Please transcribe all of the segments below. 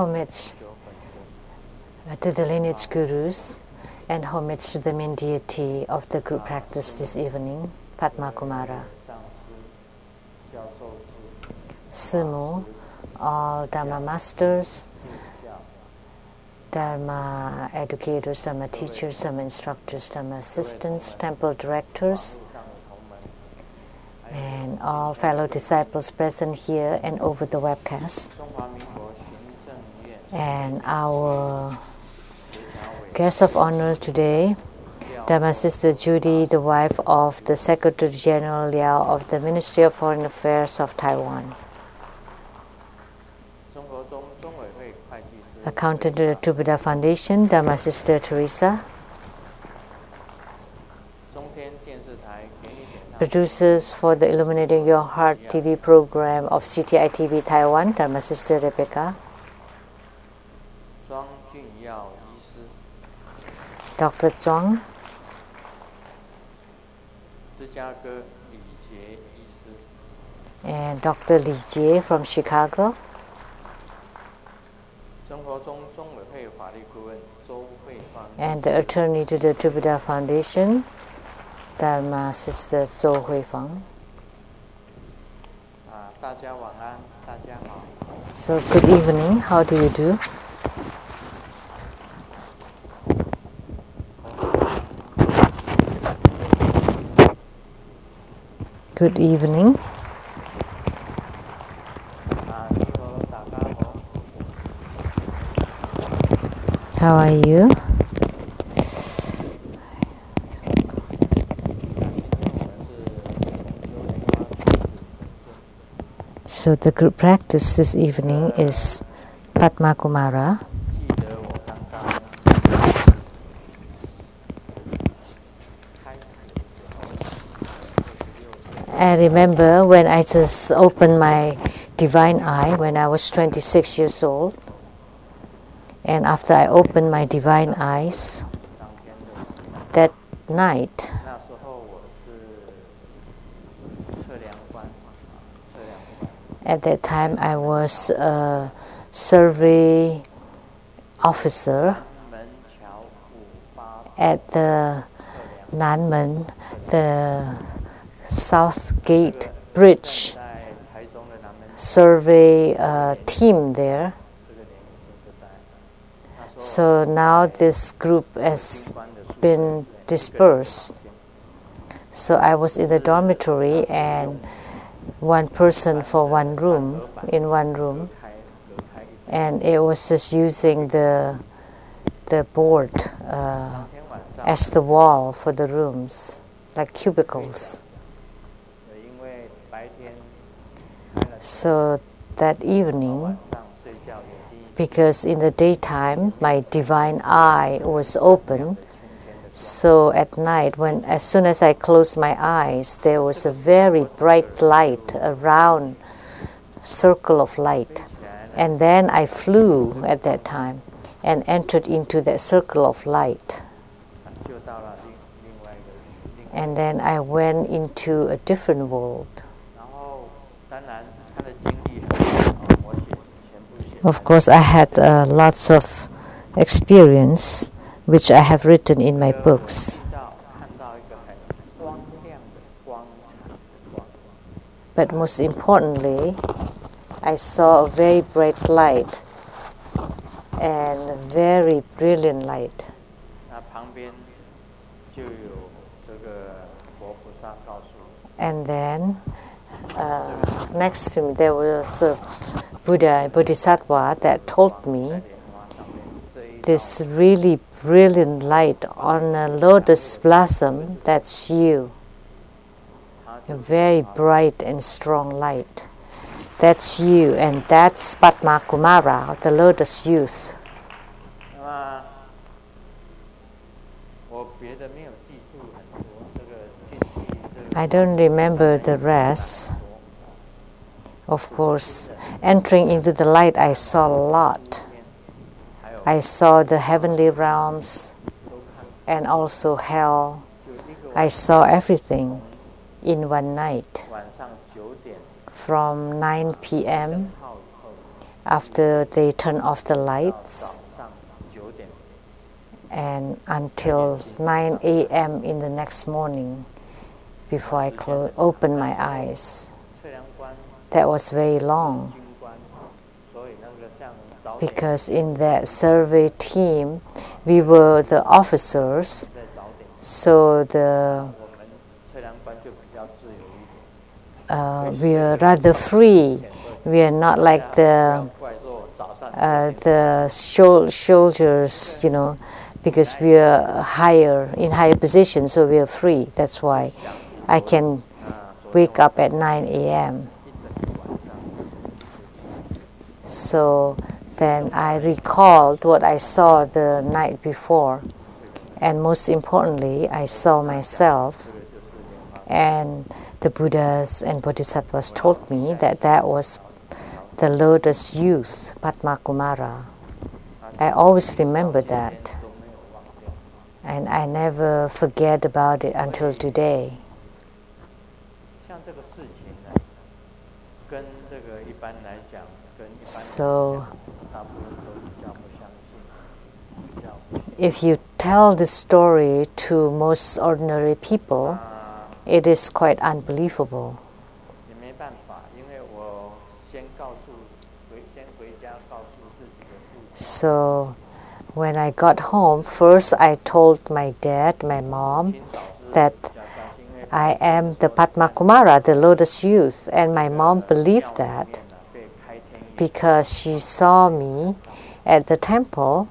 homage to the lineage gurus and homage to the main deity of the group practice this evening, Padma Kumara. Simu, all Dharma masters, Dharma educators, Dharma teachers, Dharma instructors, Dharma assistants, temple directors, and all fellow disciples present here and over the webcast. And our guest of honor today, Dharma Sister Judy, the wife of the Secretary General Liao of the Ministry of Foreign Affairs of Taiwan. Accountant to the Two Buddha Foundation, Dharma Sister Teresa. Producers for the Illuminating Your Heart TV program of CTI TV Taiwan, Dharma Sister Rebecca. Dr. Zhuang. And Dr. Li Jie from Chicago. And the attorney to the Two Buddha Foundation, Dharma Sister Zhou Huifeng. So good evening, how do you do? Good evening. How are you? So the group practice this evening is Padma Kumara. I remember when I just opened my divine eye when I was 26 years old. And after I opened my divine eyes, that night, at that time I was a survey officer at the Nanmen, the South Gate Bridge survey team there. So now this group has been dispersed. So I was in the dormitory and one person for one room, in one room. And it was just using the board as the wall for the rooms, like cubicles. So that evening, because in the daytime my divine eye was open, so at night, as soon as I closed my eyes, there was a very bright light, a round circle of light. And then I flew at that time and entered into that circle of light. And then I went into a different world. Of course, I had lots of experience, which I have written in my books. But most importantly, I saw a very bright light and very brilliant light. And then next to me there was a Bodhisattva that told me this really brilliant light on a lotus blossom, that's you. A very bright and strong light. That's you, and that's Padma Kumara, the lotus youth. I don't remember the rest. Of course, entering into the light, I saw a lot. I saw the heavenly realms and also hell. I saw everything in one night. From 9 p.m., after they turn off the lights, and until 9 a.m. in the next morning before I open my eyes. That was very long, because in that survey team we were the officers, so we are rather free. We are not like the soldiers, because we are in higher position, so we are free. That's why I can wake up at 9 a.m. So then I recalled what I saw the night before, and most importantly, I saw myself, and the Buddhas and Bodhisattvas told me that that was the lotus youth, Padma Kumara. I always remember that, and I never forget about it until today. So, if you tell this story to most ordinary people, it is quite unbelievable. So, when I got home, first I told my dad, my mom, that I am the Padma Kumara, the lotus youth, and my mom believed that because she saw me at the temple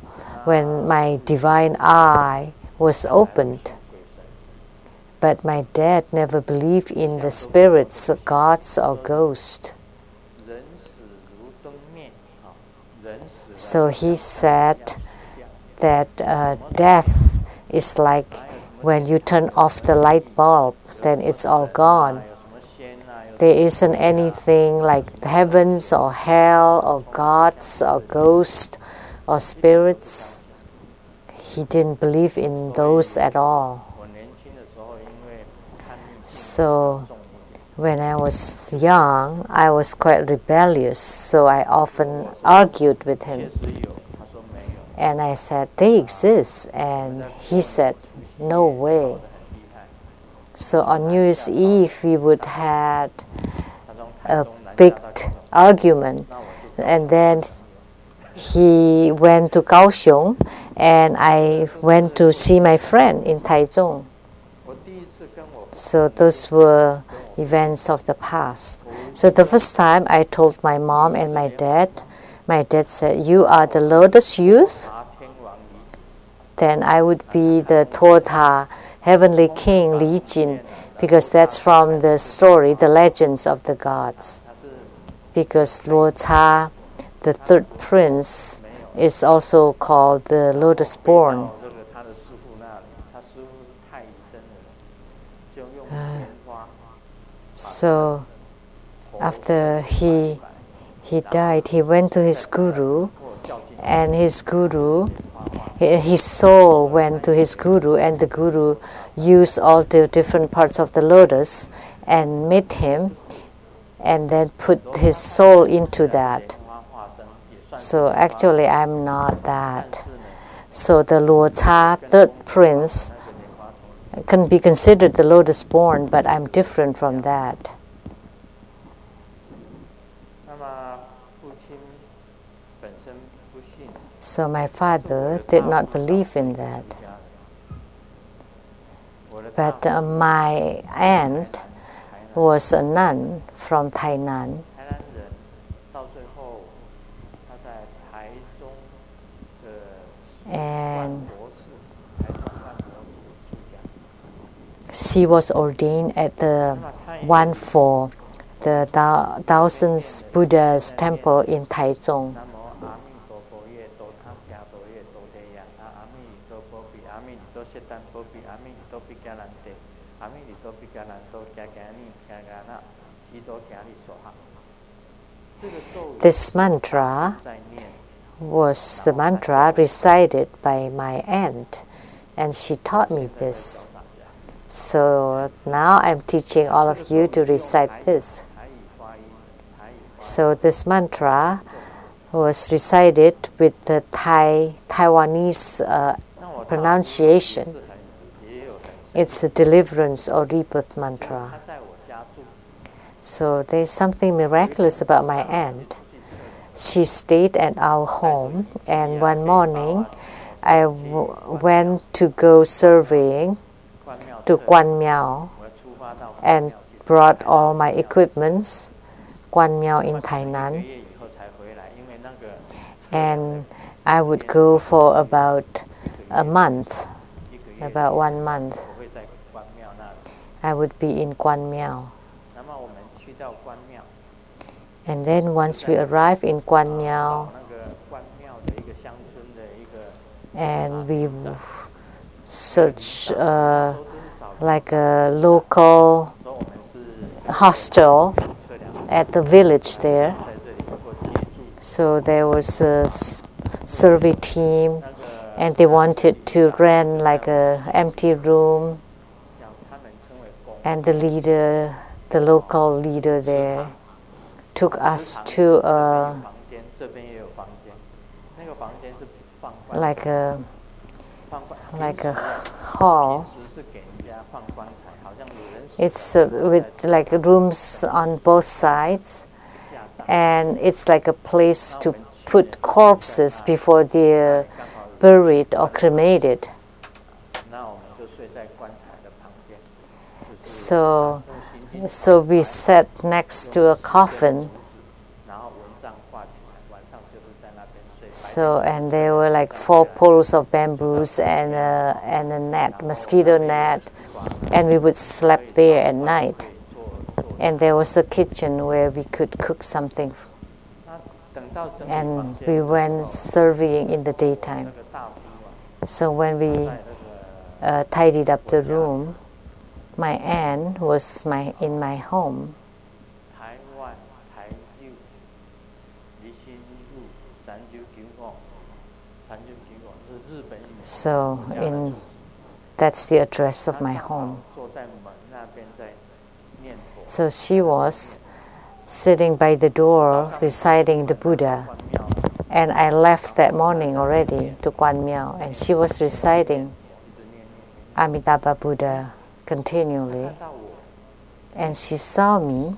when my divine eye was opened. But my dad never believed in the spirits, gods, or ghosts. So he said that death is like when you turn off the light bulb, then it's all gone. There isn't anything like heavens or hell or gods or ghosts or spirits. He didn't believe in those at all. So when I was young, I was quite rebellious, so I often argued with him. And I said, they exist, and he said, no way. So on New Year's Eve, we would have a big argument, and then he went to Kaohsiung, and I went to see my friend in Taichung. So those were events of the past. So the first time I told my mom and my dad said, you are the lotus youth? Then I would be the Tuotha, heavenly king Li Jin, because that's from the story, the legends of the gods. Because Luo Cha, the third prince, is also called the lotus born. So after he died, he went to his guru, and his soul went to his guru, and the guru used all the different parts of the lotus and made him, and then put his soul into that. So actually I'm not that. So the Luo Cha, third prince, can be considered the lotus born, but I'm different from that. So my father did not believe in that. But my aunt was a nun from Tainan. And she was ordained at the one for the thousands Buddha's temple in Taichung. This mantra was the mantra recited by my aunt, and she taught me this. So now I'm teaching all of you to recite this. So this mantra was recited with the Taiwanese pronunciation. It's a deliverance or rebirth mantra. So there's something miraculous about my aunt. She stayed at our home, and one morning I went to go surveying to Guan Miao and brought all my equipments, Guan Miao in Tainan. And I would go for about a month, about 1 month. I would be in Guan Miao. And then once we arrived in Guan Miao, and we searched like a local hostel at the village there. So there was a survey team, and they wanted to rent like a empty room. And the leader, the local leader there, took us to like a hall. It's with like rooms on both sides, and it's like a place to put corpses before they're buried or cremated. So we sat next to a coffin. So, and there were like 4 poles of bamboos and a net, mosquito net, and we would sleep there at night. And there was a kitchen where we could cook something. And we went surveying in the daytime. So when we tidied up the room, my aunt was in my home. So that's the address of my home. So she was sitting by the door reciting the Buddha. And I left that morning already to Guan Miao, and she was reciting Amitabha Buddha continually. And she saw me,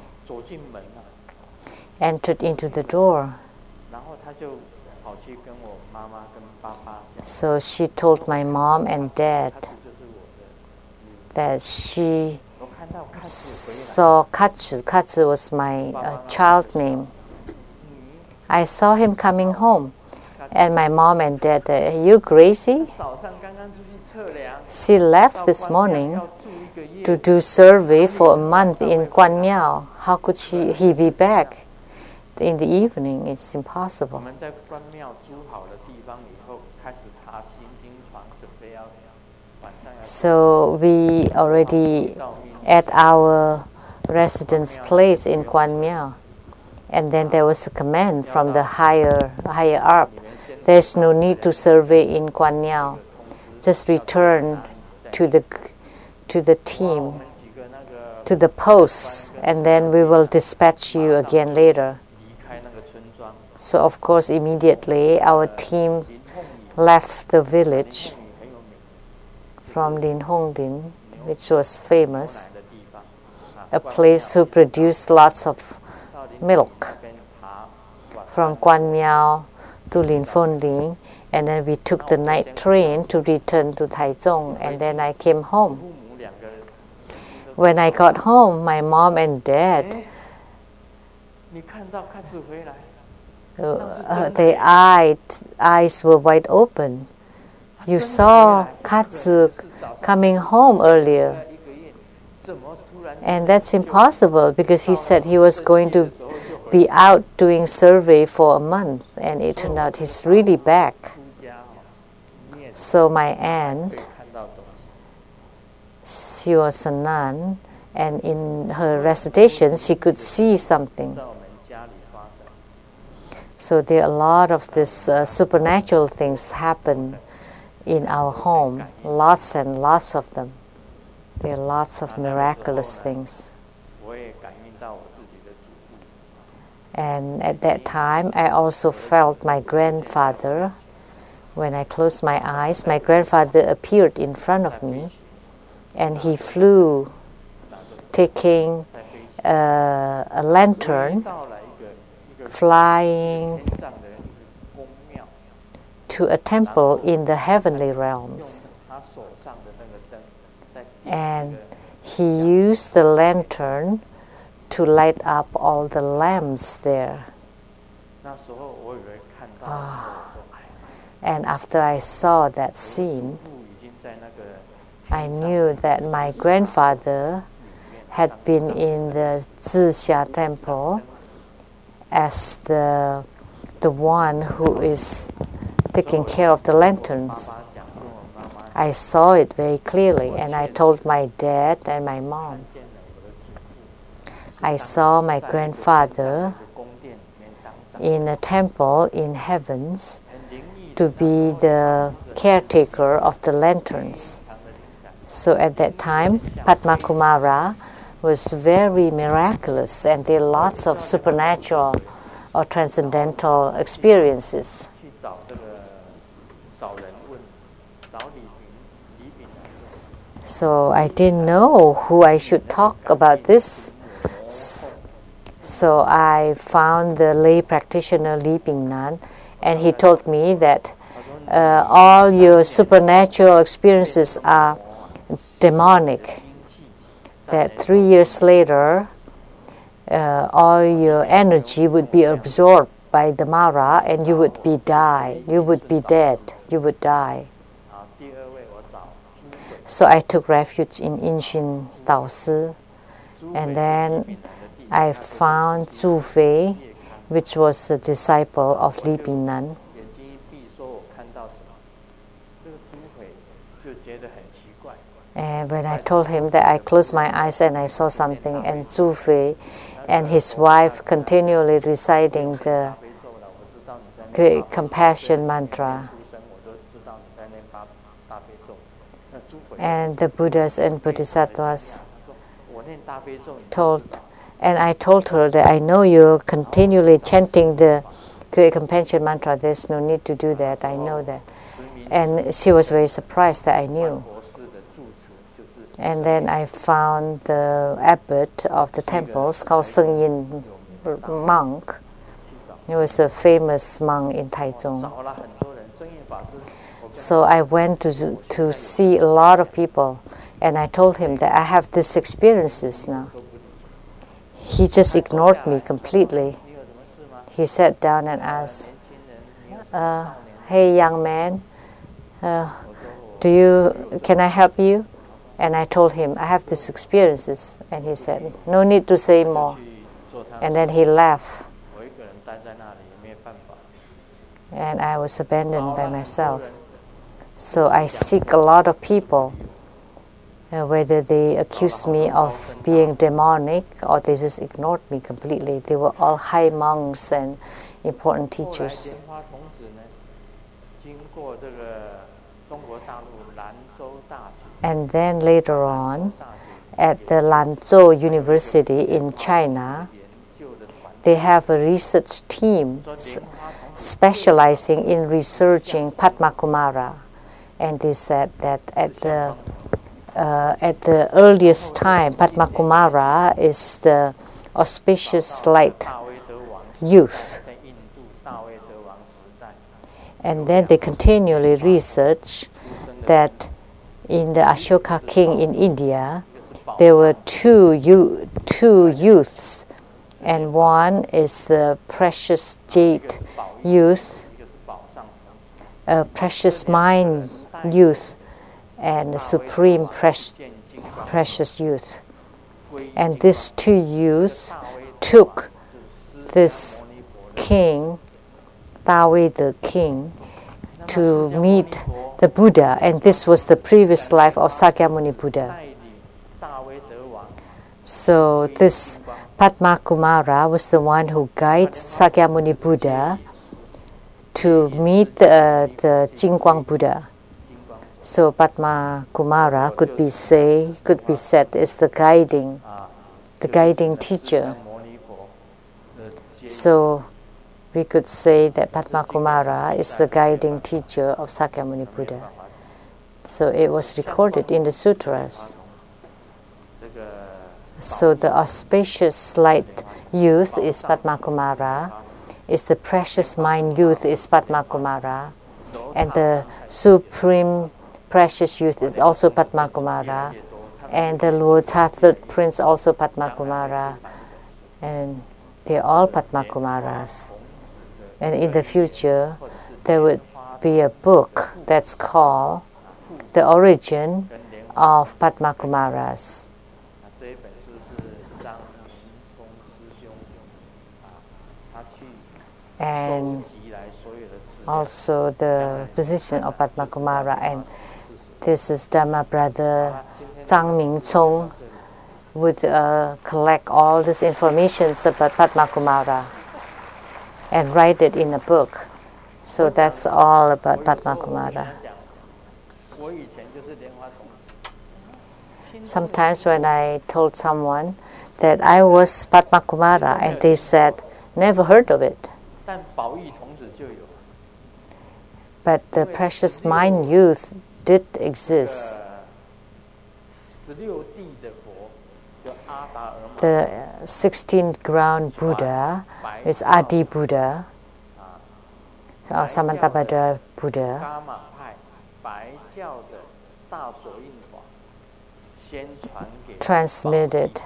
entered into the door. So she told my mom and dad that she saw Katsu. Katsu was my child name. I saw him coming home, and my mom and dad, are you crazy? She left this morning to do survey for a month in Guan Miao. How could he be back in the evening? It's impossible. So we already at our residence place in Guan Miao, and then there was a command from the higher up. There's no need to survey in Guan Miao. Just return to the team, to the posts, and then we will dispatch you again later. So of course immediately our team left the village from Lin Hongdin, which was famous, a place who produced lots of milk, from Guan Miao to Lin Fonling, and then we took the night train to return to Taichung, and then I came home. When I got home, my mom and dad, their eyes were wide open. You saw Katsu coming home earlier. And that's impossible, because he said he was going to be out doing survey for a month, and it turned out he's really back. So my aunt, she was a nun, and in her recitation she could see something. So there are a lot of this supernatural things happen in our home, lots and lots of them. There are lots of miraculous things. And at that time, I also felt my grandfather. When I closed my eyes, my grandfather appeared in front of me, and he flew, taking a lantern, flying to a temple in the heavenly realms. And he used the lantern to light up all the lamps there. And after I saw that scene, I knew that my grandfather had been in the Zixia temple as the one who is taking care of the lanterns. I saw it very clearly, and I told my dad and my mom. I saw my grandfather in a temple in heavens to be the caretaker of the lanterns. So at that time, Padma Kumara was very miraculous, and there are lots of supernatural or transcendental experiences. So I didn't know who I should talk about this. So I found the lay practitioner Li Pingnan, and he told me that all your supernatural experiences are demonic. That 3 years later, all your energy would be absorbed by the Mara, and you would be dead. You would die. So I took refuge in Inshin Taosi, and then I found Zhu Fei, which was a disciple of Li Pingnan. And when I told him that I closed my eyes and I saw something, and Zhu Fei and his wife continually reciting the Great Compassion mantra, and the Buddhas and Bodhisattvas told, and I told her that I know you're continually chanting the Great Compassion mantra. There's no need to do that. I know that. And she was very surprised that I knew. And then I found the abbot of the temples called Sheng-Yen monk. He was a famous monk in Taichung. So I went to see a lot of people, and I told him that I have these experiences now. He just ignored me completely. He sat down and asked, "Hey, young man, can I help you?" And I told him, "I have these experiences." And he said, "No need to say more." And then he left. And I was abandoned by myself. So I seek a lot of people, whether they accused me of being demonic or they just ignored me completely. They were all high monks and important teachers. And then later on, at the Lanzhou University in China, they have a research team specializing in researching Padma Kumara. And they said that at the earliest time, Padma Kumara is the auspicious light youth. And then they continually research that in the Ashoka king in India, there were two youths, and one is the precious jade youth, a precious mind youth, and the supreme precious youth. And these two youths took this king, Dawei the king, to meet the Buddha, and this was the previous life of Sakyamuni Buddha. So this Padma Kumara was the one who guides Sakyamuni Buddha to meet the Jingguang Buddha. So Padma Kumara could be said is the guiding teacher. So we could say that Padma Kumara is the guiding teacher of Sakyamuni Buddha. So it was recorded in the sutras. So the auspicious light youth is Padma Kumara, is the precious mind youth is Padma Kumara, and the supreme precious youth is also Padma Kumara, and the Lord third prince also Padma Kumara, and they're all Padma Kumaras. And in the future, there would be a book that's called The Origin of Padma Kumaras. And also the position of Padma Kumara. And this is Dharma brother Zhang Mingcong would collect all this information about Padma Kumara and write it in a book. So that's all about Padma Kumara. Sometimes when I told someone that I was Padma Kumara, and they said, never heard of it. But the precious mind youth did exist. The 16th ground Buddha is Adi Buddha, or Samantabhadra Buddha. Transmitted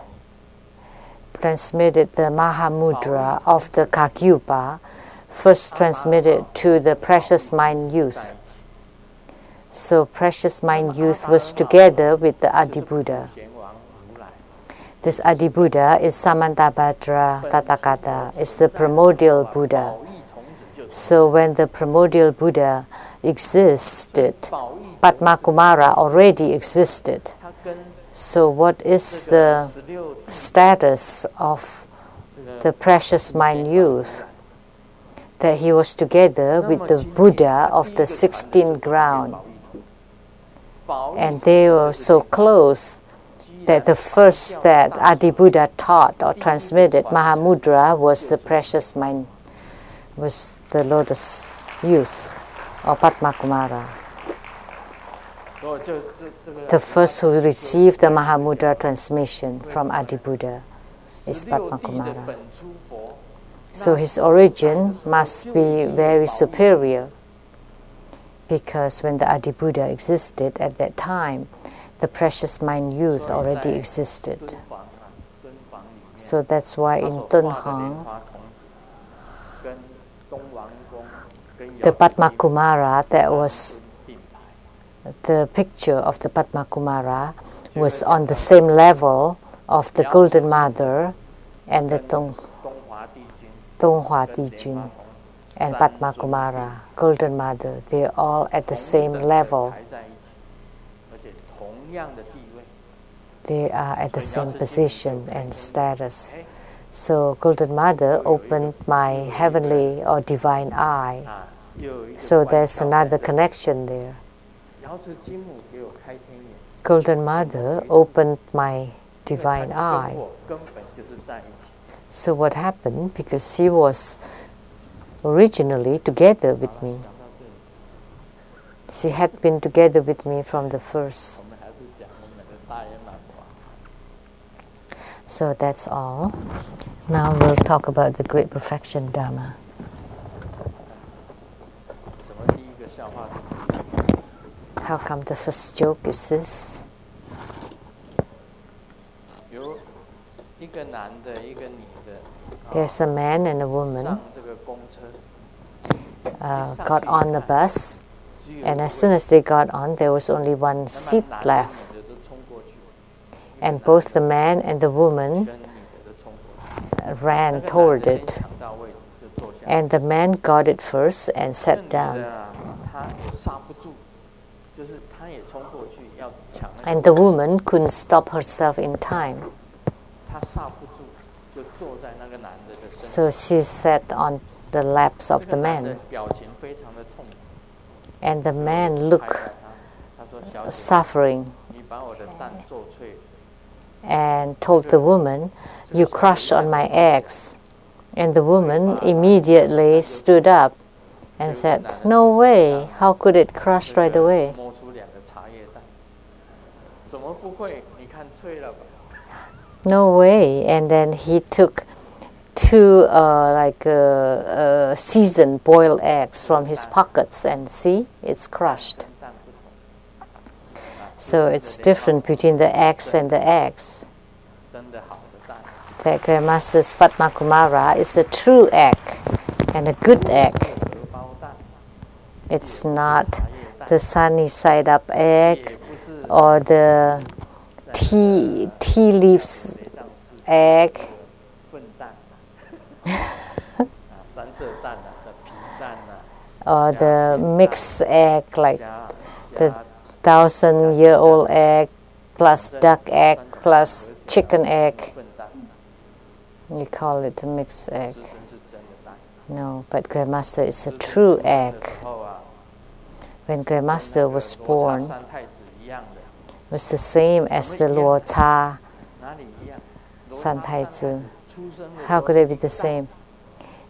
the Mahamudra of the Kagyupa, first transmitted to the precious mind youth. So precious mind youth was together with the Adi Buddha. This Adi Buddha is Samantabhadra Tathagata, is the primordial Buddha. So when the primordial Buddha existed, Padma Kumara already existed. So what is the status of the precious mind youth? That he was together with the Buddha of the 16th ground. And they were so close that the first that Adi Buddha taught or transmitted, Mahamudra, was the precious mind, was the lotus youth or Padma Kumara. The first who received the Mahamudra transmission from Adi Buddha is Padma Kumara. So his origin must be very superior, because when the Adi Buddha existed at that time, the precious mind youth already existed. So that's why in Tunhang, the Padma Kumara, that was the picture of the Padma Kumara, was on the same level of the Golden Mother and the Donghua Dijun and Padma Kumara, Golden Mother. They're all at the same level. They are at the same position and status. So Golden Mother opened my heavenly or divine eye. So there's another connection there. Golden Mother opened my divine eye. So what happened? Because she was originally together with me. She had been together with me from the first. So that's all. Now we'll talk about the Great Perfection Dharma. How come the first joke is this? There's a man and a woman got on the bus, and as soon as they got on, there was only one seat left. And both the man and the woman ran toward it. And the man got it first and sat down. And the woman couldn't stop herself in time. So she sat on the laps of the man. And the man looked suffering and told the woman, "You crush on my eggs, And the woman immediately stood up and said, "No way, how could it crush right away?" No way. And then he took two seasoned boiled eggs from his pockets, and see, it's crushed. So it's different between the eggs and the eggs. The Grandmaster's Padma Kumara is a true egg and a good egg. It's not the sunny side up egg or the tea leaves egg. Or the mixed egg, like the 1,000-year-old egg plus duck egg plus chicken egg. You call it a mixed egg. No, but Grandmaster is a true egg. When Grandmaster was born, it was the same as the Luo Cha San Taizi. How could it be the same?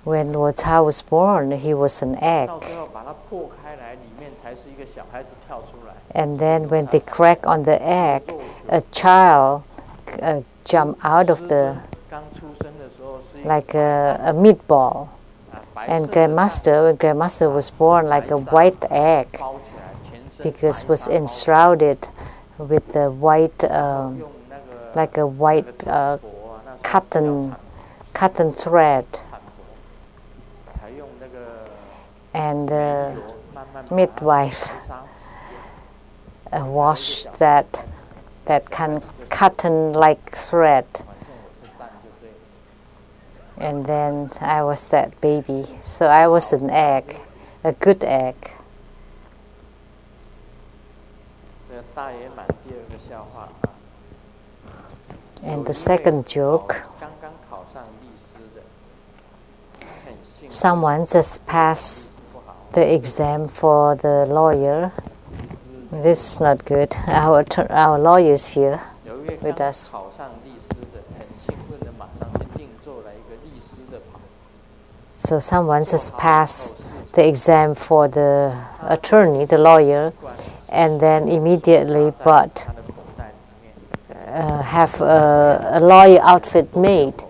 When Luo Cha was born, he was an egg. And then when they crack on the egg, a child jumped out of the, like a meatball. And when Grandmaster was born like a white egg, because was enshrouded with the white, like a white cotton thread. And the midwife washed that cotton-like thread. And then I was that baby. So I was an egg, a good egg. And the second joke, someone just passed the exam for the lawyer. This is not good. Our lawyer is here with us. So someone just passed the exam for the attorney, the lawyer, and then immediately have a lawyer outfit made.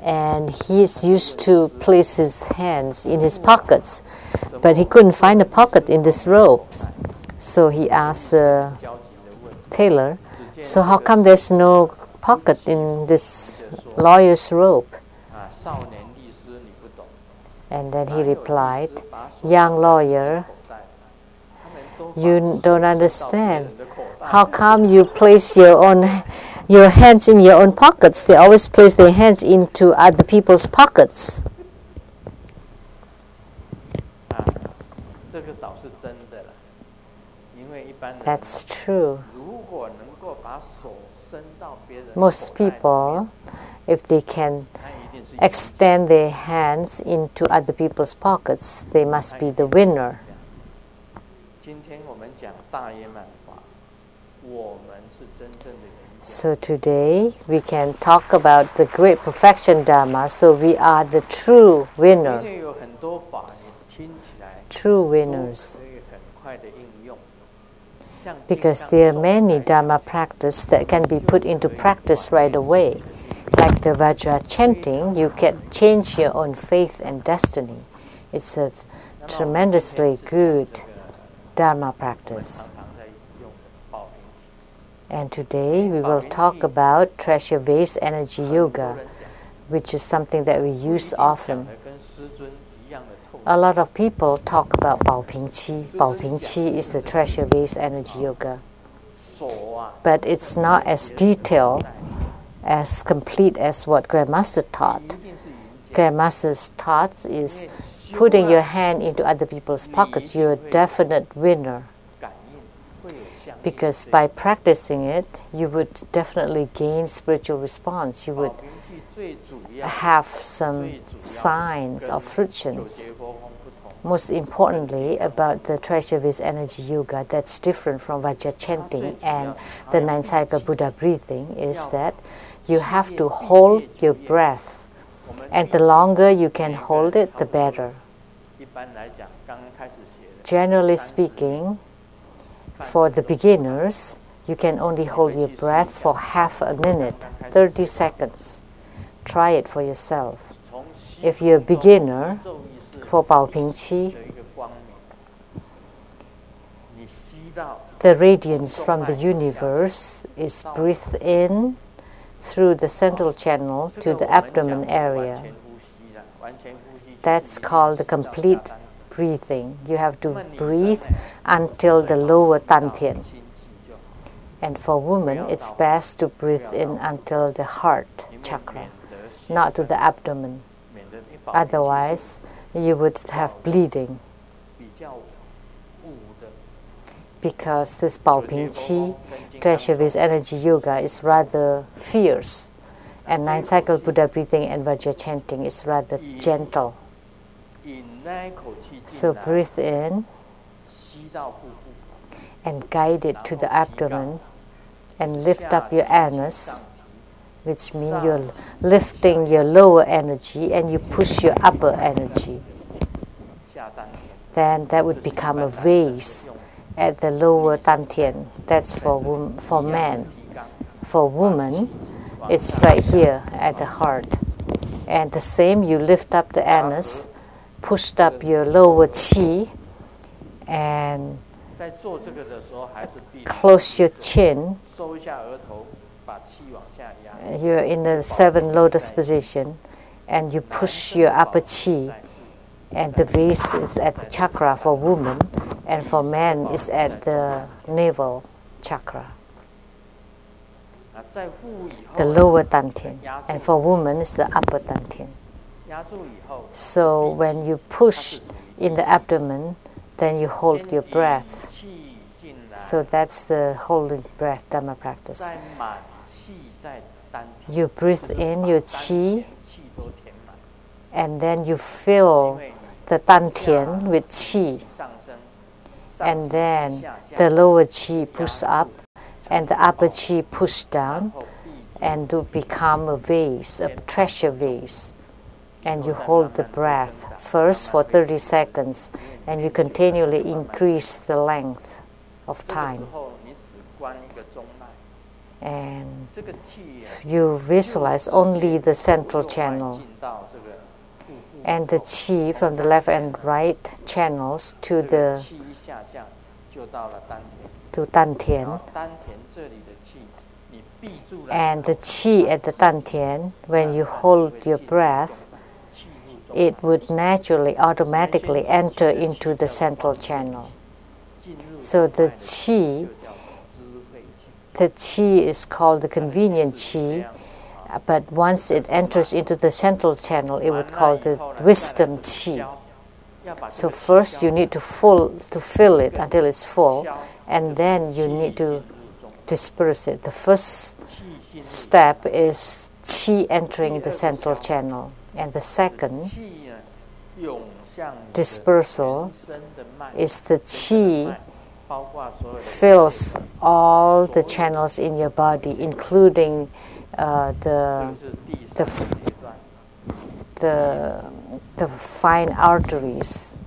And he's used to place his hands in his pockets, but he couldn't find a pocket in this robe. So he asked the tailor, "So how come there's no pocket in this lawyer's robe?" And then he replied, "Young lawyer, you don't understand. How come you place your hands in your own pockets? They always place their hands into other people's pockets." That's true. Most people, if they can extend their hands into other people's pockets, they must be the winner. So today we can talk about the great perfection Dharma, so we are the true winner. True winners. Because there are many Dharma practices that can be put into practice right away. Like the Vajra chanting, you can change your own faith and destiny. It's a tremendously good Dharma practice. And today we will talk about treasure vase energy yoga, which is something that we use often. A lot of people talk about Bao Ping Qi. Bao Ping Qi is the treasure vase energy yoga. But it's not as detailed, as complete as what Grandmaster taught. Grandmaster's thoughts is putting your hand into other people's pockets. You're a definite winner. Because by practicing it, you would definitely gain spiritual response. You would have some signs of fruitions. Most importantly, about the treasure vase energy yoga that's different from Vajra chanting and the 9 cycle Buddha breathing is that you have to hold your breath And the longer you can hold it, the better. Generally speaking, for the beginners, you can only hold your breath for half a minute, 30 seconds. Try it for yourself. If you're a beginner, for Bao Ping Qi, the radiance from the universe is breathed in through the central channel to the abdomen area. That's called the complete breathing. You have to breathe until the lower dantian. And for women, it's best to breathe in until the heart chakra, not to the abdomen. Otherwise, you would have bleeding. Because this Bao Ping Qi, treasure-based energy yoga, is rather fierce, and 9-cycle Buddha breathing and Vajra chanting is rather gentle. So breathe in and guide it to the abdomen and lift up your anus, which means you're lifting your lower energy and you push your upper energy. Then that would become a vase at the lower dantian. That's for men. For women, it's right here at the heart. And the same, you lift up the anus, pushed up your lower qi, and close your chin. You're in the 7 lotus position, and you push your upper qi, and the vase is at the chakra for women, and for men is at the navel chakra, the lower dantian, and for women is the upper dantian. So when you push in the abdomen, then you hold your breath. So that's the holding breath Dharma practice. You breathe in your qi, and then you fill the dantian with qi, and then the lower qi push up and the upper qi push down, and to become a vase, a treasure vase. And you hold the breath first for 30 seconds, and you continually increase the length of time. And you visualize only the central channel, and the qi from the left and right channels to the dantian. And the qi at the dantian, when you hold your breath, it would naturally, automatically enter into the central channel. So the qi is called the convenient qi, but once it enters into the central channel, it would call the wisdom qi. So first you need to fill it until it's full, and then you need to disperse it. The first step is qi entering the central channel, and the second dispersal is the qi fills all the channels in your body, including the fine arteries,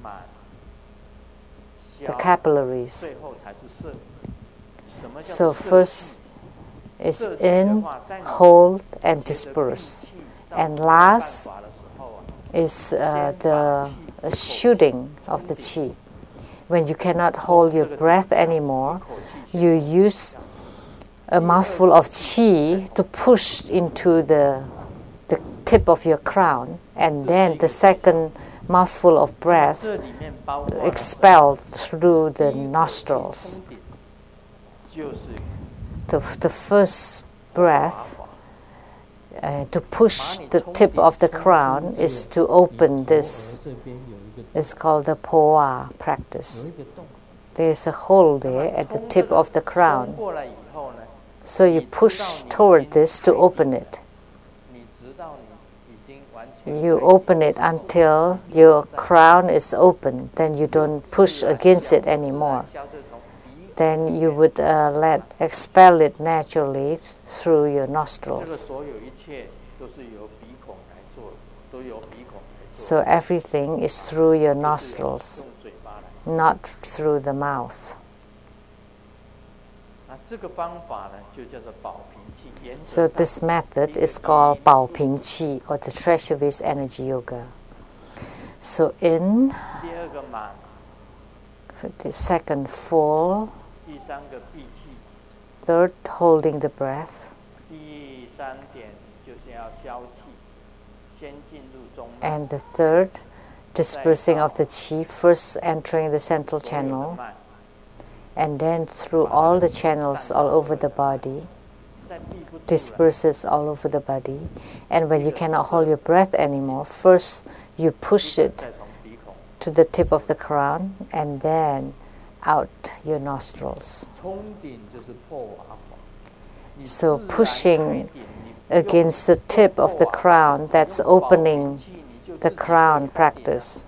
the capillaries. So first is in, hold, and disperse. And last is the shooting of the qi. When you cannot hold your breath anymore, you use a mouthful of qi to push into the tip of your crown, and then the second mouthful of breath expelled through the nostrils. The first breath to push the tip of the crown is to open this. It's called the Poa practice. There's a hole there at the tip of the crown. So you push toward this to open it. You open it until your crown is open. Then you don't push against it anymore. Then you would expel it naturally through your nostrils. So everything is through your nostrils, not through the mouth. So this method is called 保平气 or the treasure vase energy yoga. So in the second, full. Third, holding the breath. And the third, dispersing of the qi, first entering the central channel, and then through all the channels all over the body, disperses all over the body. And when you cannot hold your breath anymore, first you push it to the tip of the crown and then out your nostrils. So pushing against the tip of the crown, that's opening the crown practice.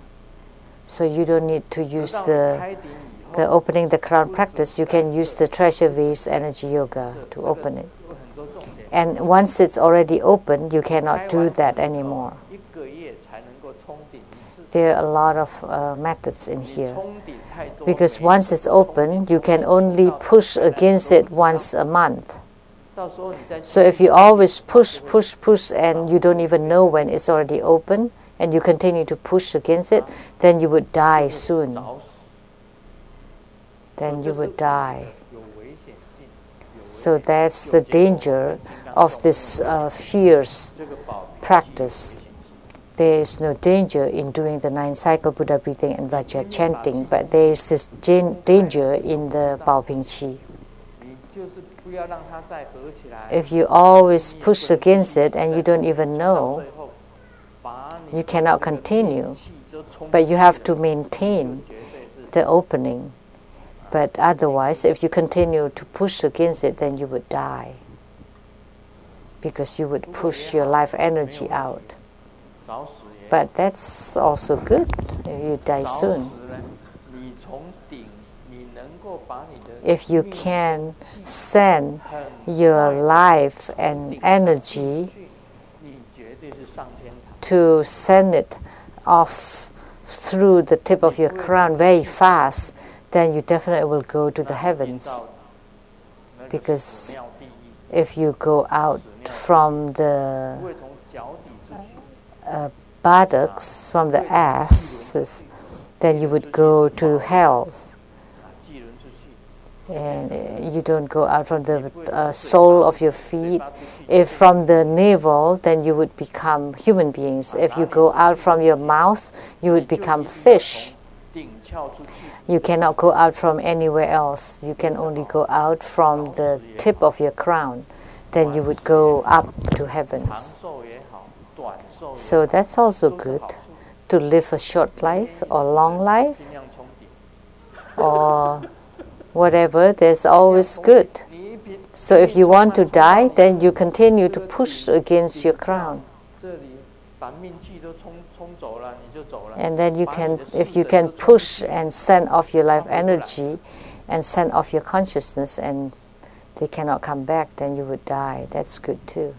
So you don't need to use the opening the crown practice. You can use the treasure vase energy yoga to open it. And once it's already open, you cannot do that anymore. There are a lot of methods in here. Because once it's open, you can only push against it once a month. So if you always push, and you don't even know when it's already open, and you continue to push against it, then you would die soon. Then you would die. So that's the danger of this fierce practice. There is no danger in doing the 9-cycle Buddha breathing and Vajra chanting, but there is this danger in the 保平气. If you always push against it and you don't even know, you cannot continue. But you have to maintain the opening. But otherwise, if you continue to push against it, then you would die. Because you would push your life energy out. But that's also good if you die soon. If you can send your life and energy to send it off through the tip of your crown very fast, then you definitely will go to the heavens. Because if you go out from the buttocks, from the asses, then you would go to hells. And you don't go out from the sole of your feet. If from the navel, then you would become human beings. If you go out from your mouth, you would become fish. You cannot go out from anywhere else. You can only go out from the tip of your crown. Then you would go up to heavens. So that's also good, to live a short life or long life or whatever. There's always good. So if you want to die, then you continue to push against your crown. And then you can, if you can push and send off your life energy and send off your consciousness and they cannot come back, then you would die. That's good too.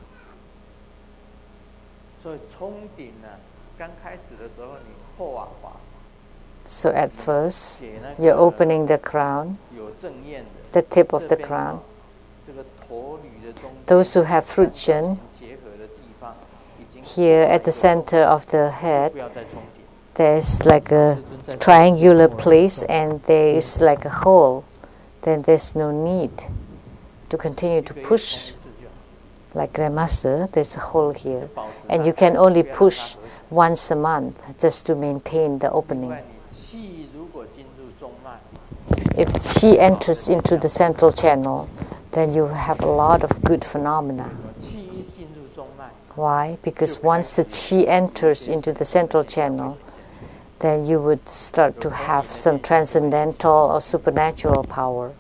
So at first, you're opening the crown, the tip of the crown. Those who have fruit Shen, here at the center of the head, there's like a triangular place and there is like a hole. Then there's no need to continue to push. Like Grandmaster, there's a hole here. And you can only push once a month just to maintain the opening. If qi enters into the central channel, then you have a lot of good phenomena. Why? Because once the qi enters into the central channel, then you would start to have some transcendental or supernatural power.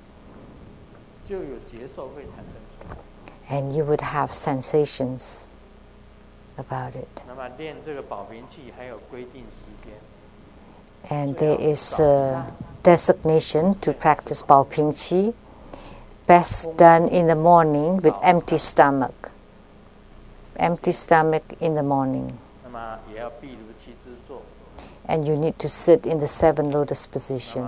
And you would have sensations about it. And there is a designation to practice 保平气, best done in the morning with empty stomach. empty stomach in the morning. And you need to sit in the 7 lotus position,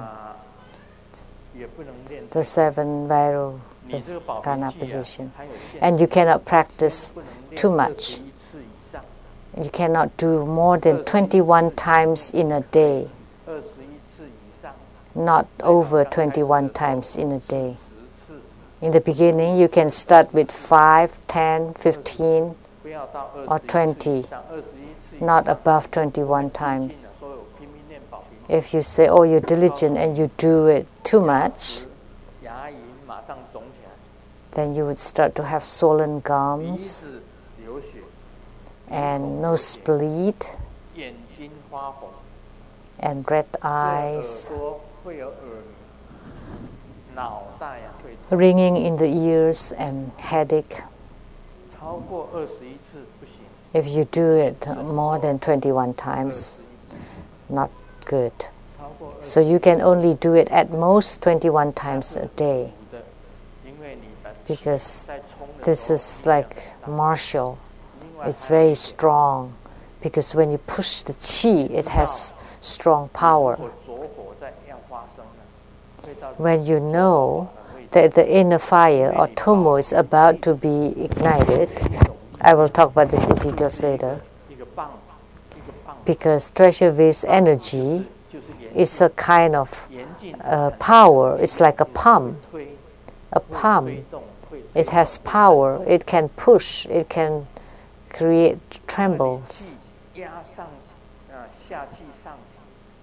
the 7 Vairocana position. And you cannot practice too much. You cannot do more than 21 times in a day, not over 21 times in a day. In the beginning, you can start with 5, 10, 15, or 20, not above 21 times. If you say, oh, you're diligent and you do it too much, then you would start to have swollen gums and nosebleed and red eyes, ringing in the ears and headache. If you do it more than 21 times, not good. So you can only do it at most 21 times a day, because this is like martial. It's very strong, because when you push the qi, it has strong power. When you know that the inner fire or tomo is about to be ignited, I will talk about this in details later, because treasure vase energy is a kind of power. It's like a pump. A pump. It has power. It can push. It can create trembles.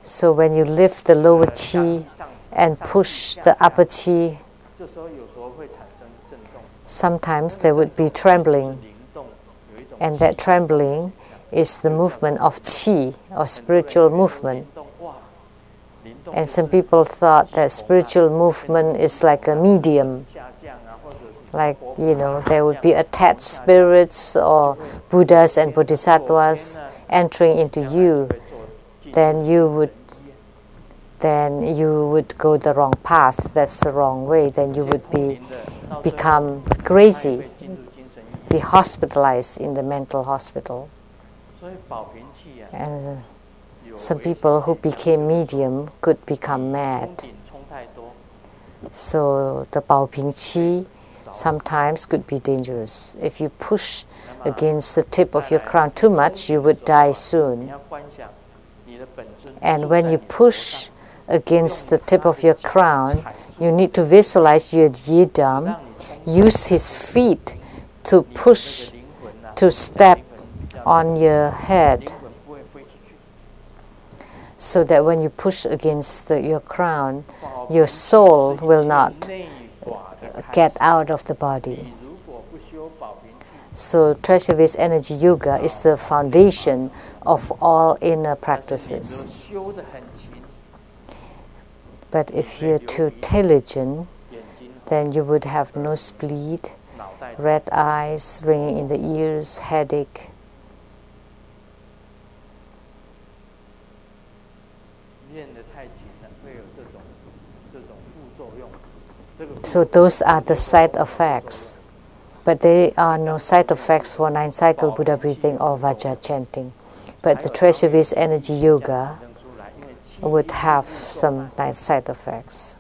So when you lift the lower qi and push the upper qi, sometimes there would be trembling. And that trembling is the movement of qi, or spiritual movement. And some people thought that spiritual movement is like a medium. Like, there would be attached spirits or Buddhas and Bodhisattvas entering into you. Then you would go the wrong path. That's the wrong way. Then you would become crazy, be hospitalized in the mental hospital. And some people who became medium could become mad. So the Baoping Qi sometimes could be dangerous. If you push against the tip of your crown too much, you would die soon. And when you push against the tip of your crown, you need to visualize your Yidam use his feet to push, to step on your head, so that when you push against your crown, your soul will not get out of the body. So treasure vase energy yoga is the foundation of all inner practices. But if you're too diligent, then you would have nosebleed, red eyes, ringing in the ears, headache. So those are the side effects. But there are no side effects for 9-cycle Buddha breathing or Vajra chanting. But the treasure vase energy yoga would have some nice side effects.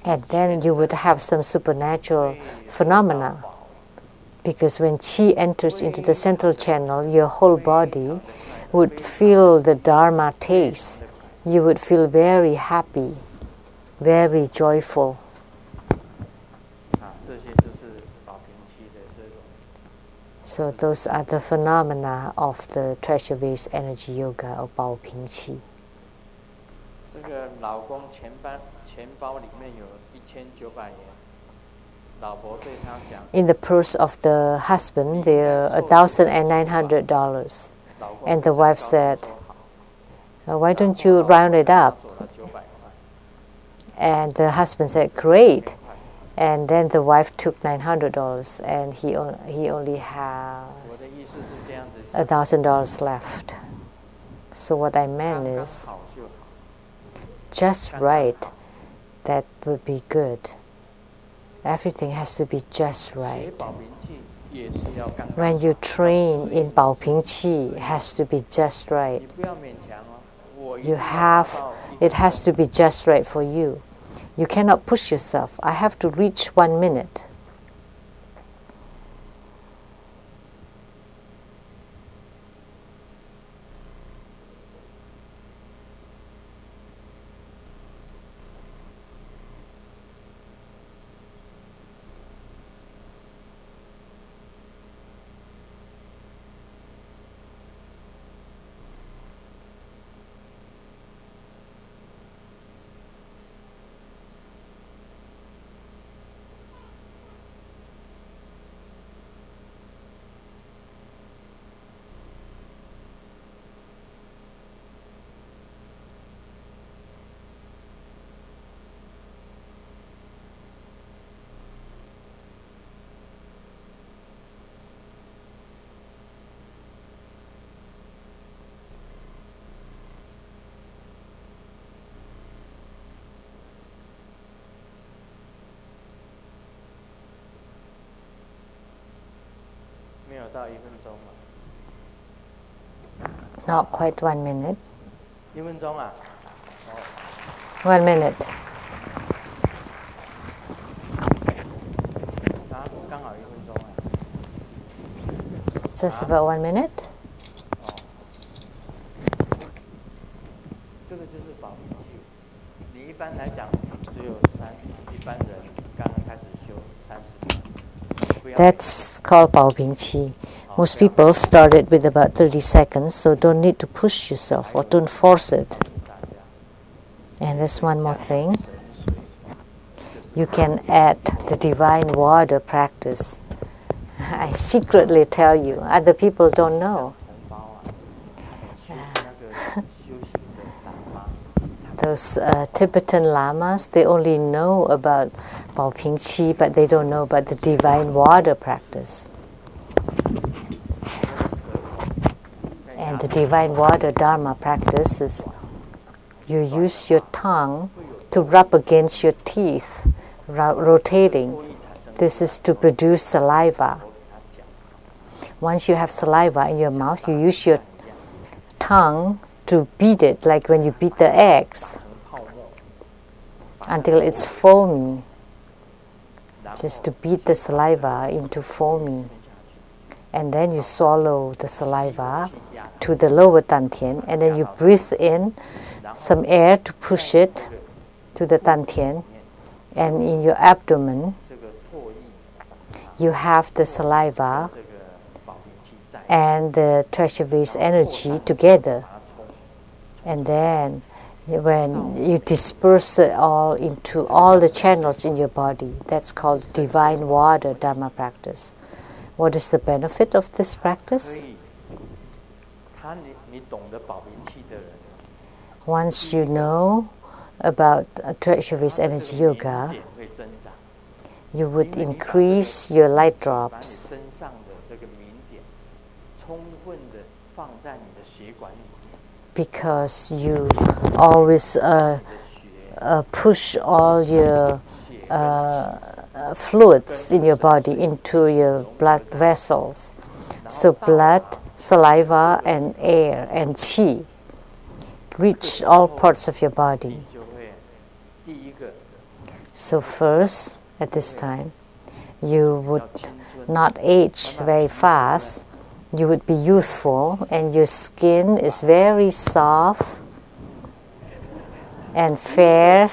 And then you would have some supernatural phenomena. Because when qi enters into the central channel, your whole body would feel the Dharma taste. You would feel very happy, very joyful. So those are the phenomena of the treasure vase energy yoga or Baoping Qi. In the purse of the husband, there are $1,900. And the wife said, why don't you round it up? And the husband said, great. And then the wife took $900, and he only has $1,000 left. So what I meant is, just right, that would be good. Everything has to be just right. When you train in 保平 Qi, it has to be just right. It has to be just right for you. You cannot push yourself. I have to reach 1 minute. Not quite 1 minute. 1分钟啊？1 minute. 刚好1分钟啊。Just about 1 minute. 这个就是保平气。你一般来讲，只有一般人刚刚开始修30秒。That's called 保平 Qi. Most people started with about 30 seconds, so don't need to push yourself or don't force it. And there's one more thing. You can add the divine water practice. I secretly tell you, other people don't know. Those Tibetan lamas, they only know about Baoping Qi, but they don't know about the divine water practice. And the divine water Dharma practice is you use your tongue to rub against your teeth, rotating. This is to produce saliva. Once you have saliva in your mouth, you use your tongue to beat it, like when you beat the eggs, until it's foamy. Just to beat the saliva into foamy. And then you swallow the saliva to the lower dantian, and then you breathe in some air to push it to the dantian, and in your abdomen you have the saliva and the treasure vase energy together. And then when you disperse it all into all the channels in your body, that's called divine water Dharma practice. What is the benefit of this practice? Once you know about treasure vase energy yoga, you would increase your light drops. Because you always push all your fluids in your body into your blood vessels. So blood, saliva, and air and qi reach all parts of your body. So first, at this time, you would not age very fast. You would be youthful, and your skin is very soft and fair.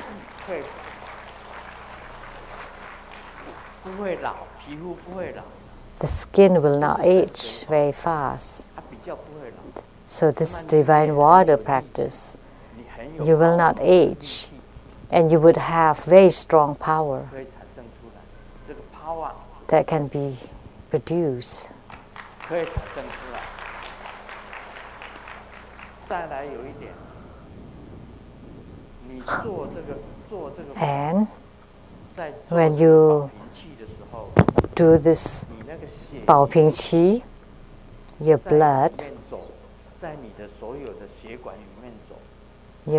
The skin will not age very fast. So this is divine water practice. You will not age, and you would have very strong power that can be produced. And when you do this Baoping Qi, your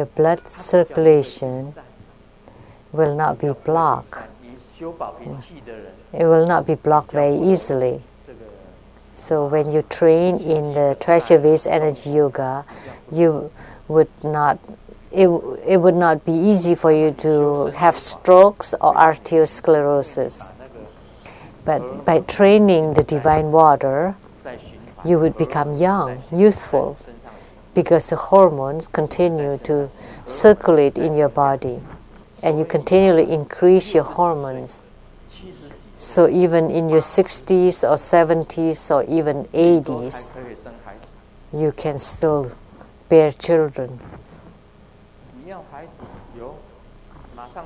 blood circulation will not be blocked. It will not be blocked very easily. So when you train in the treasure-based energy yoga, you would not. It would not be easy for you to have strokes or arteriosclerosis. But by training the divine water, you would become young, youthful, because the hormones continue to circulate in your body, and you continually increase your hormones. So even in your 60s or 70s or even 80s, you can still bear children.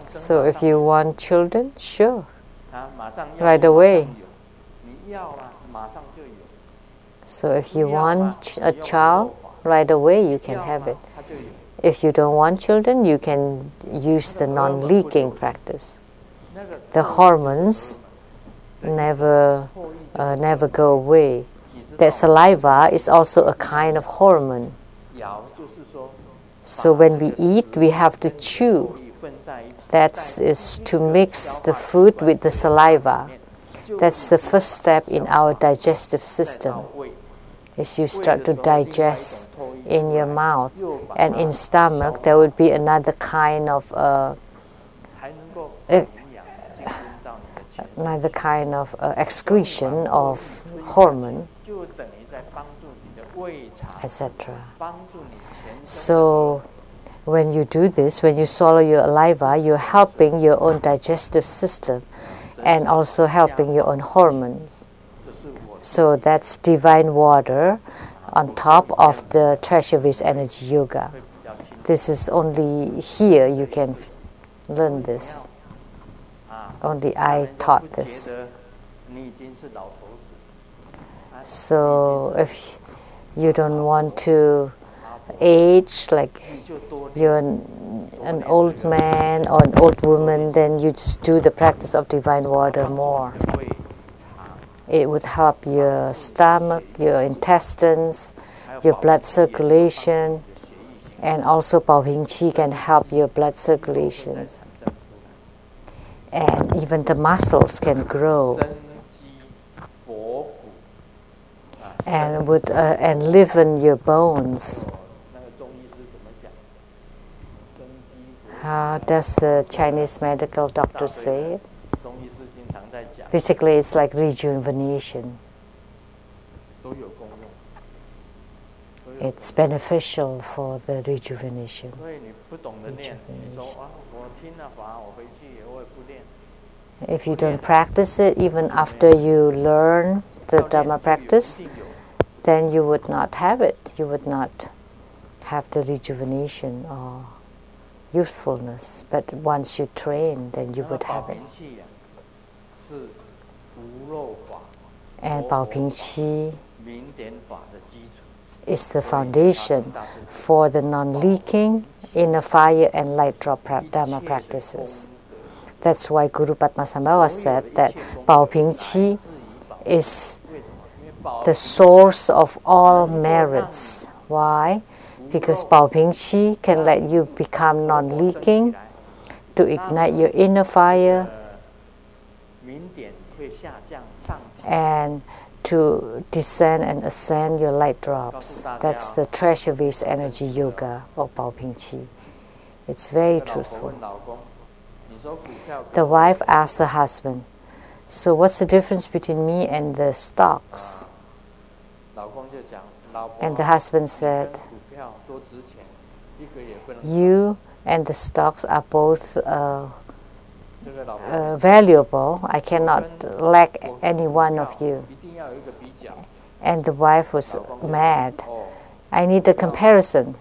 So if you want children, sure, right away. So if you want a child, right away you can have it. If you don't want children, you can use the non-leaking practice. The hormones never go away. The saliva is also a kind of hormone. So when we eat, we have to chew. That is to mix the food with the saliva. That's the first step in our digestive system. As you start to digest in your mouth, and in stomach, there would be another kind of excretion of hormone, etc. So when you do this, when you swallow your saliva, you're helping your own digestive system and also helping your own hormones. So that's divine water on top of the treasure-based energy yoga. This is only here you can learn this. Only I taught this. So if you don't want to age like you're an old man or an old woman, then you just do the practice of divine water more. It would help your stomach, your intestines, your blood circulation, and also Pao Ping Qi can help your blood circulations. And even the muscles can grow and liven your bones. How does the Chinese medical doctor say it? Basically, it's like rejuvenation. It's beneficial for the rejuvenation. If you don't practice it, even after you learn the Dharma practice, then you would not have it. You would not have the rejuvenation or youthfulness. But once you train, then you would have it. And Pao Ping Qi is the foundation for the non-leaking, inner fire, and light drop Dharma practices. That's why Guru Padmasambhava said that Pao Ping Qi is the source of all merits. Why? Because Pao Ping Qi can let you become non-leaking, to ignite your inner fire, and to descend and ascend your light drops. That's the treasure-based energy yoga of Pao Ping Qi. It's very truthful. The wife asked the husband, "So what's the difference between me and the stocks?" And the husband said, "You and the stocks are both valuable. I cannot lack any one of you." And the wife was mad. "I need a comparison.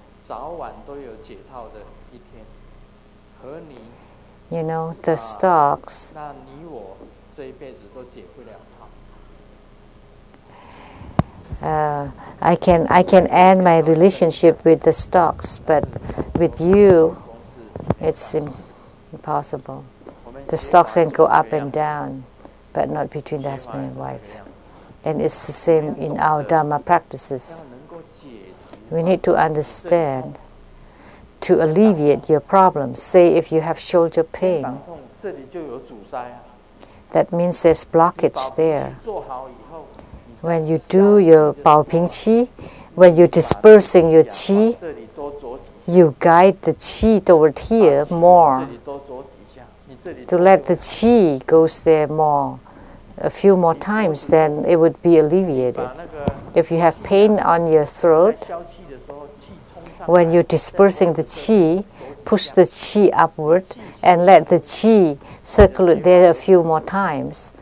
You know, the stocks, I can end my relationship with the stocks, but with you, it's impossible. The stocks can go up and down, but not between the husband and wife." And it's the same in our Dharma practices. We need to understand to alleviate your problems. Say if you have shoulder pain, that means there's blockage there. When you do your Bao Ping Qi, when you're dispersing your qi, you guide the qi toward here more, to let the qi goes there more. A few more times, then it would be alleviated. If you have pain on your throat, when you're dispersing the qi, push the qi upward and let the qi circulate there a few more times.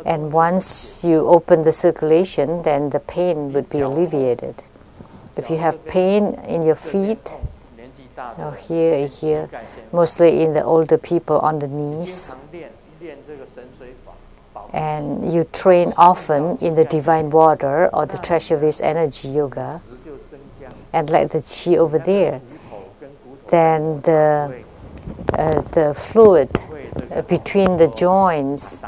And once you open the circulation, then the pain would be alleviated. If you have pain in your feet, or here, mostly in the older people on the knees, and you train often in the divine water or the treasure vase energy yoga, and let the qi over there, then the fluid between the joints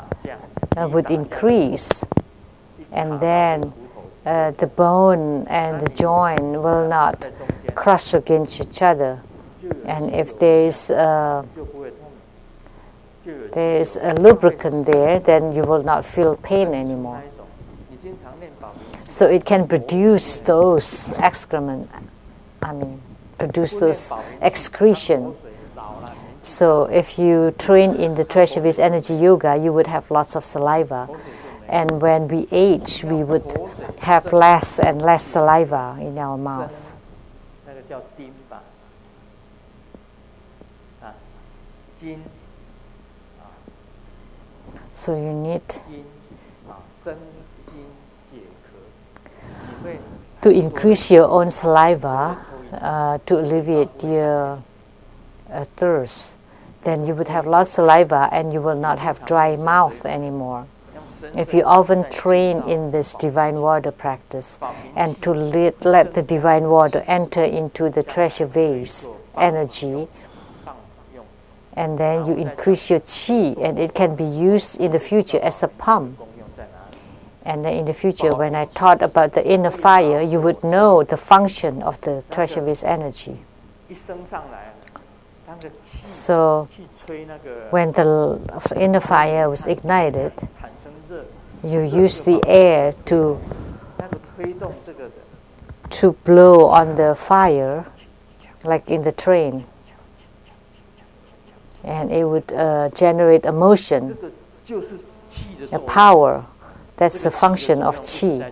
would increase, and then the bone and the joint will not crush against each other. And if there is a lubricant there, then you will not feel pain anymore. So it can produce those excrement, produce those excretion. So if you train in the treasure vase energy yoga, you would have lots of saliva. And when we age, we would have less and less saliva in our mouth. So you need to increase your own saliva to alleviate your thirst. Then you would have lots of saliva and you will not have dry mouth anymore. If you often train in this divine water practice and to let the divine water enter into the treasure vase energy, and then you increase your qi, and it can be used in the future as a pump. And then in the future, when I taught about the inner fire, you would know the function of the treasure vase energy. So when the inner fire was ignited, you use the air to blow on the fire, like in the train, and it would generate a motion, a power. That's the function of qi.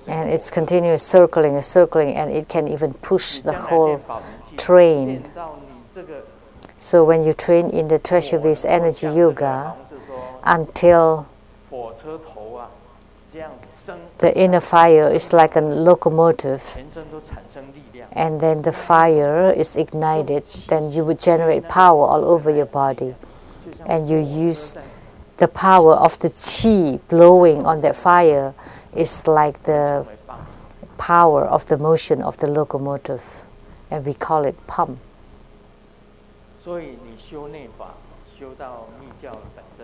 And it's continuous circling and circling, and it can even push the whole train. So when you train in the treasure vase energy yoga, until the inner fire is like a locomotive, and then the fire is ignited, then you would generate power all over your body. And you use the power of the qi blowing on that fire is like the power of the motion of the locomotive, and we call it pump.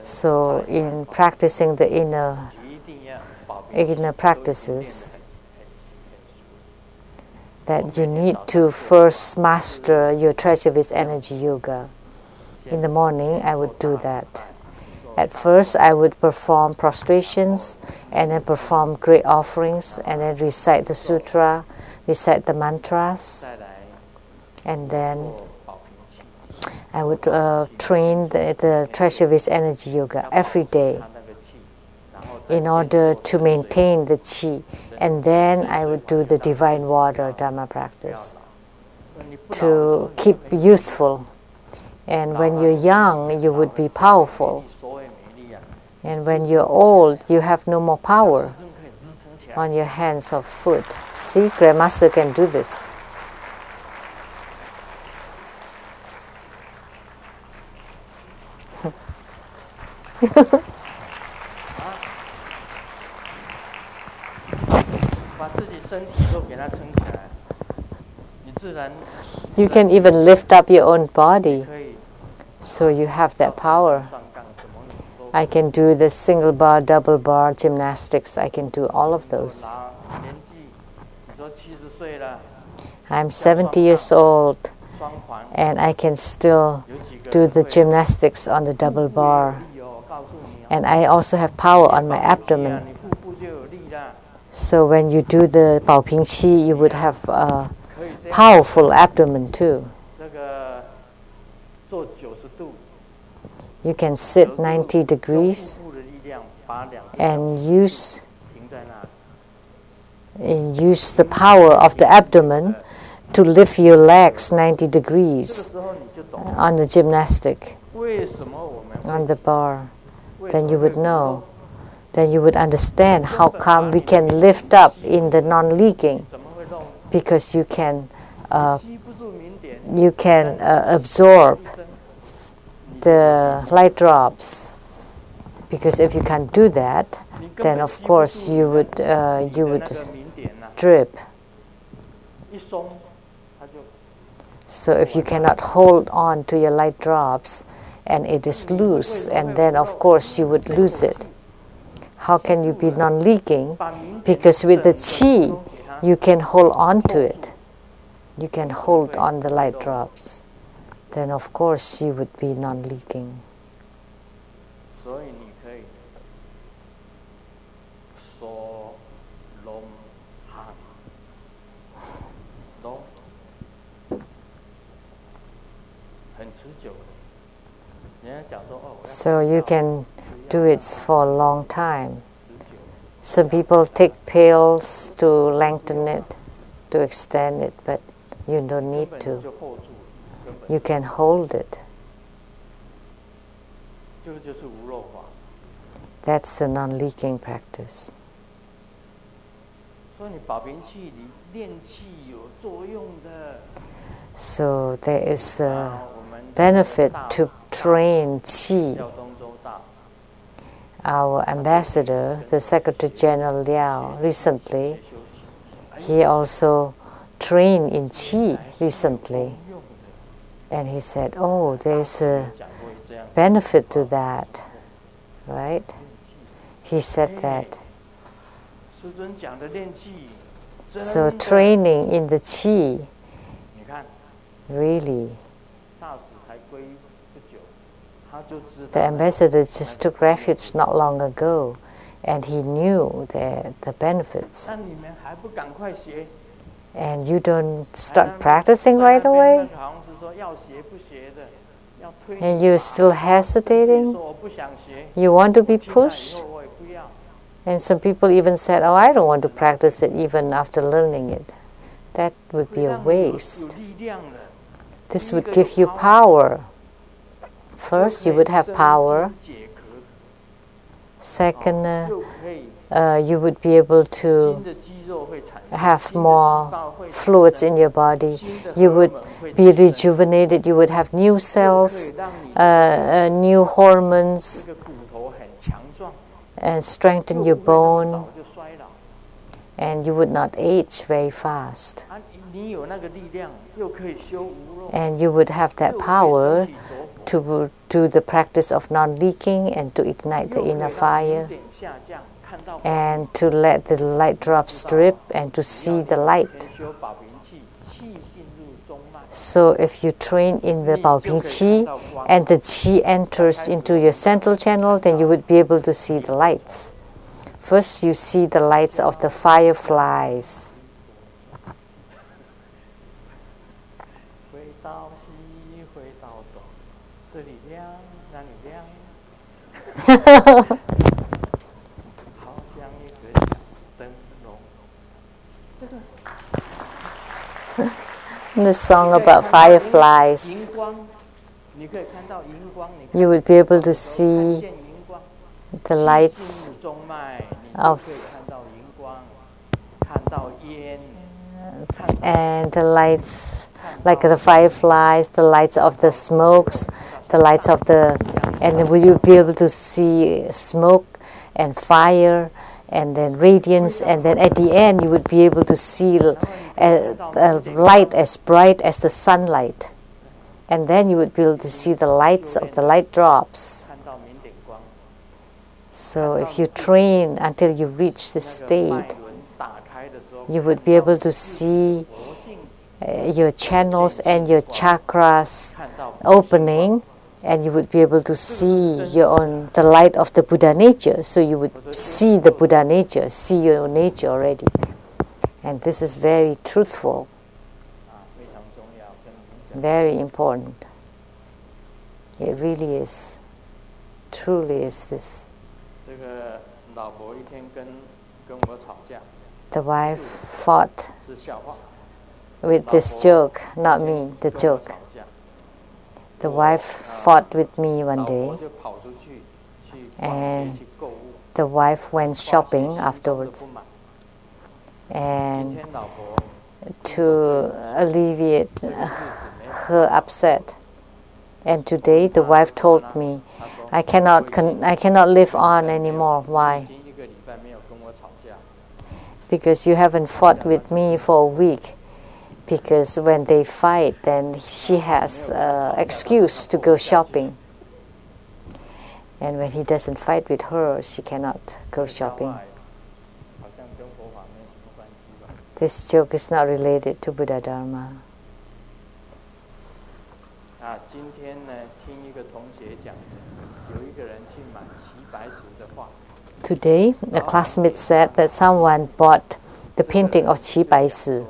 So in practicing the inner practices, that you need to first master your treasure vase energy yoga. In the morning, I would do that. At first, I would perform prostrations, and then perform great offerings, and then recite the sutra, recite the mantras, and then I would train the treasure vase energy yoga every day in order to maintain the qi. And then I would do the divine water Dharma practice to keep youthful. And when you're young, you would be powerful. And when you're old, you have no more power on your hands or foot. See, Grandmaster can do this. You can even lift up your own body, so you have that power. I can do the single bar, double bar, gymnastics. I can do all of those. I'm 70 years old, and I can still do the gymnastics on the double bar. And I also have power on my abdomen. So when you do the 保平气, you would have a powerful abdomen too. You can sit 90 degrees and use the power of the abdomen to lift your legs 90 degrees on the gymnastic, on the bar. Then you would know. Then you would understand how come we can lift up in the non-leaking, because you can absorb the light drops. Because if you can't do that, then of course you would drip. So if you cannot hold on to your light drops and it is loose, and then of course you would lose it. How can you be non-leaking? Because with the Qi, you can hold on to it. You can hold on the light drops. Then of course you would be non-leaking. So you can do it for a long time. Some people take pills to lengthen it, to extend it, but you don't need to. You can hold it. That's the non-leaking practice. So there is a benefit to train Qi. Our ambassador, the Secretary General Liao, recently, he also trained in Qi recently. And he said, oh, there's a benefit to that, right? He said that. So training in the Qi, really. The ambassador just took refuge not long ago, and he knew the benefits. And you don't start practicing right away? And you're still hesitating? You want to be pushed? And some people even said, oh, I don't want to practice it even after learning it. That would be a waste. This would give you power. First, you would have power. Second, you would be able to have more fluids in your body. You would be rejuvenated. You would have new cells, new hormones, and strengthen your bone. And you would not age very fast. And you would have that power to do the practice of non-leaking and to ignite the inner fire and to let the light drops drip and to see the light. So if you train in the 保平 Qi and the Qi enters into your central channel, then you would be able to see the lights. First you see the lights of the fireflies. The song about fireflies. You would be able to see the lights of and the lights like the fireflies, the lights of the smokes, the lights of the, and will you be able to see smoke and fire and then radiance, and then at the end you would be able to see a light as bright as the sunlight, and then you would be able to see the lights of the light drops. So if you train until you reach this state, you would be able to see your channels and your chakras opening, and you would be able to see the light of the Buddha nature. So you would see the Buddha nature, see your nature already. And this is very truthful, very important. It really is, truly is this. The wife fought with this joke, not me, the joke. The wife fought with me one day, and the wife went shopping afterwards. And to alleviate her upset, and today the wife told me, I cannot live on anymore. Why? Because you haven't fought with me for a week. Because when they fight, then she has an excuse to go shopping. And when he doesn't fight with her, she cannot go shopping. This joke is not related to Buddha Dharma. Today, a classmate said that someone bought the painting of Qi Bai Si.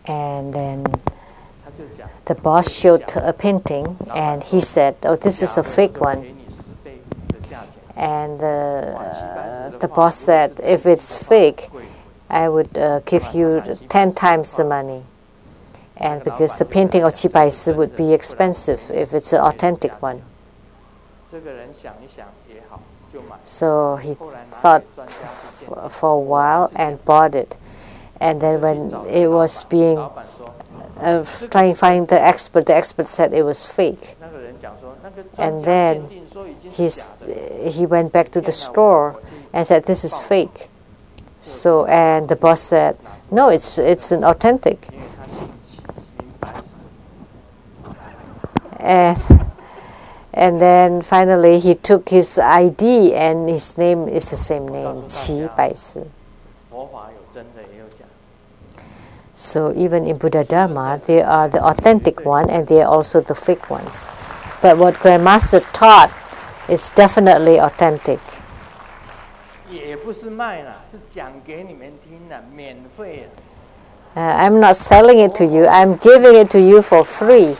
And then the boss showed a painting, and he said, "Oh, this is a fake one." And the boss said, "If it's fake, I would give you 10 times the money." And because the painting of Qi Bai Si would be expensive if it's an authentic one. So he thought for a while and bought it. And then when it was being trying to find the expert said it was fake. And then he went back to the store and said, "This is fake." So, and the boss said, "No, it's an authentic." And then finally he took his ID, and his name is the same name, Qi Bai Si. So even in Buddha Dharma, there are the authentic one and there are also the fake ones. But what Grandmaster taught is definitely authentic. I'm not selling it to you, I'm giving it to you for free.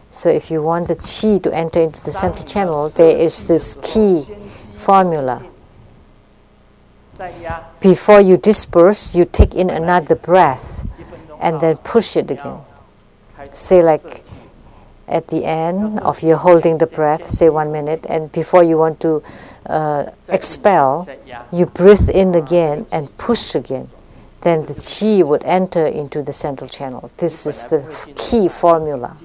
So if you want the qi to enter into the central channel, there is this key formula. Before you disperse, you take in another breath and then push it again. Say like at the end of you holding the breath, say 1 minute, and before you want to expel, you breathe in again and push again. Then the qi would enter into the central channel. This is the key formula.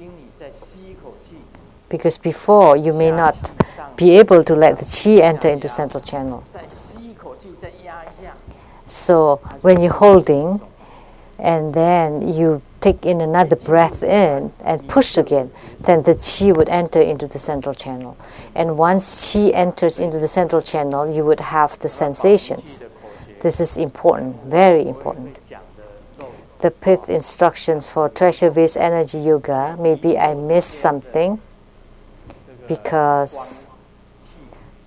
Because before, you may not be able to let the qi enter into central channel. So when you're holding, and then you take in another breath in and push again, then the qi would enter into the central channel. And once qi enters into the central channel, you would have the sensations. This is important, very important. The pith instructions for treasure-based energy yoga, maybe I missed something, because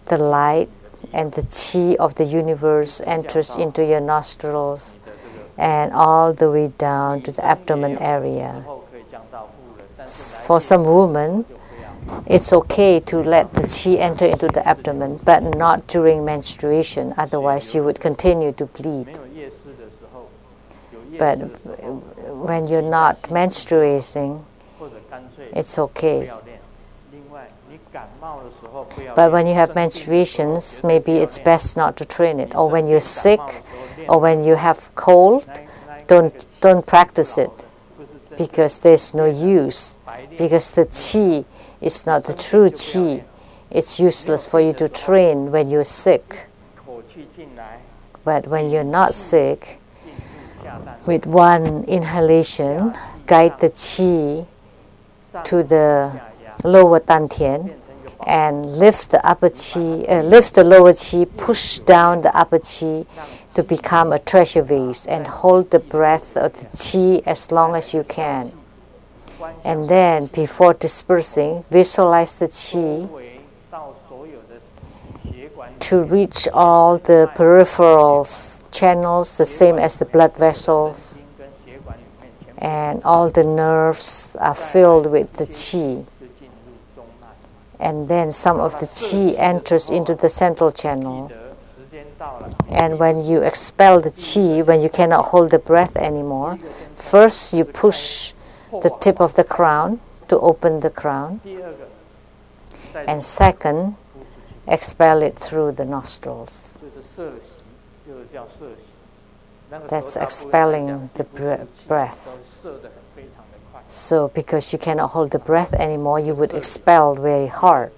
the light and the qi of the universe enters into your nostrils and all the way down to the abdomen area. For some women, it's okay to let the qi enter into the abdomen, but not during menstruation, otherwise you would continue to bleed. But when you're not menstruating, it's okay. But when you have menstruations, maybe it's best not to train it. Or when you're sick, or when you have cold, don't practice it, because there's no use. Because the qi is not the true qi. It's useless for you to train when you're sick. But when you're not sick, with one inhalation, guide the qi to the lower dantian and lift the upper qi, lift the lower qi, push down the upper qi, to become a treasure vase and hold the breath of the qi as long as you can. And then, before dispersing, visualize the qi to reach all the peripheral channels, the same as the blood vessels, and all the nerves are filled with the qi. And then some of the qi enters into the central channel. And when you expel the qi, when you cannot hold the breath anymore, first you push the tip of the crown to open the crown, and second, expel it through the nostrils. That's expelling the breath. So because you cannot hold the breath anymore, you would expel very hard.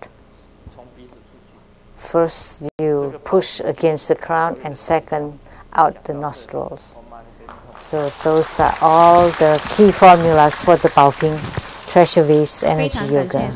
First you push against the crown, and second out the nostrils. So those are all the key formulas for the Baoping Treasure Vase Energy Yoga.